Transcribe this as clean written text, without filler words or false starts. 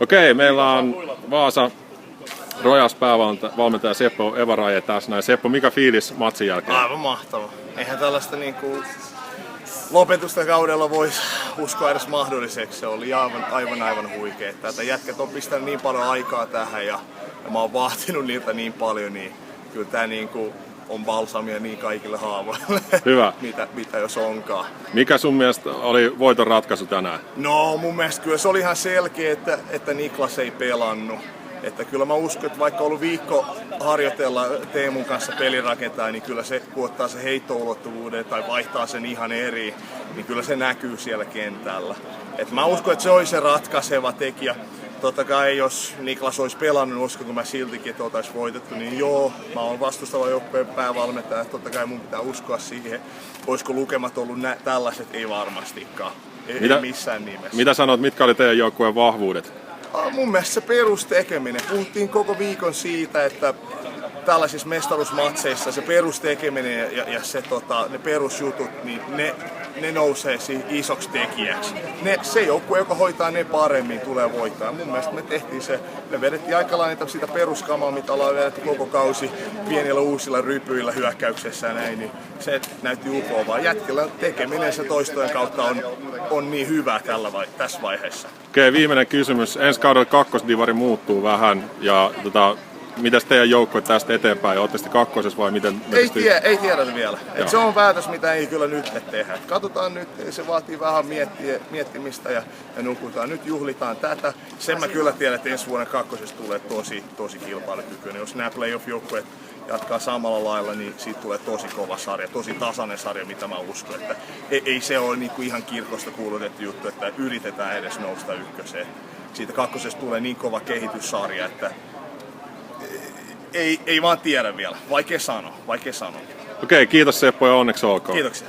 Okei, meillä on Vaasa Royals päävalmentaja Seppo Evaraje tässä näin. Seppo, mikä fiilis matsin jälkeen? Aivan mahtava. Eihän tällaista niinku lopetusta kaudella voisi uskoa edes mahdolliseksi. Se oli aivan huikea. Tätä jätkät on pistänyt niin paljon aikaa tähän ja mä oon vaatinut niiltä niin paljon, niin kyllä tää niinku on balsamia niin kaikille haavoille, Hyvä. mitä jos onkaan. Mikä sun mielestä oli voiton ratkaisu tänään? No mun mielestä kyllä se oli ihan selkeä, että Niklas ei pelannut. Että kyllä mä uskon, että vaikka on ollut viikko harjoitella Teemun kanssa pelirakentaa, niin kyllä se, kun ottaa se heittoulottuvuuden tai vaihtaa sen ihan eri, niin kyllä se näkyy siellä kentällä. Et mä uskon, että se oli se ratkaiseva tekijä. Totta kai jos Niklas olisi pelannut, niin uskon mä siltikin, että oltaisiin voitettu, niin joo, mä oon vastustava joukkueen päävalmentaja, totta kai mun pitää uskoa siihen. Olisiko lukemat ollut tällaiset? Ei varmastikaan. Ei missään nimessä. Mitä sanot, mitkä oli teidän joukkueen vahvuudet? Mun mielestä se perustekeminen. Puhuttiin koko viikon siitä, että tällaisissa mestaruusmatseissa se perustekeminen ja se, ne perusjutut, niin ne nousee isoksi tekijäksi. Se joukkue, joka hoitaa ne paremmin, tulee voittaa. Mun mielestä me tehtiin se, me vedettiin aika lailla sitä peruskamaa, mitä ollaan vedetty koko kausi pienillä uusilla rypyillä hyökkäyksessä ja näin, niin se näytti upoavaa. Jätkillä tekeminen se toistojen kautta on niin hyvä tässä vaiheessa. Okei, viimeinen kysymys. Ensi kaudella kakkosdivari muuttuu vähän ja mitäs teidän joukkue tästä eteenpäin? Ootte sitten kakkosessa vai miten? Ei tiedetä vielä. Et se on päätös, mitä ei kyllä nyt tehdä. Et katsotaan nyt, se vaatii vähän miettimistä ja nukutaan. Nyt juhlitaan tätä. Sen mä kyllä tiedän, että ensi vuoden kakkosessa tulee tosi kilpailukykyinen. Jos nämä playoff-joukkueet jatkaa samalla lailla, niin siitä tulee tosi kova sarja, tosi tasainen sarja, mitä mä uskon. Että ei se ole niinku ihan kirkosta kuulutettu juttu, että yritetään edes nousta ykköseen. Siitä kakkosesta tulee niin kova kehityssarja, että ei vaan tiedä vielä. Vaikea sanoa. Okei, kiitos Seppo ja onneksi olkoon. Kiitoksia.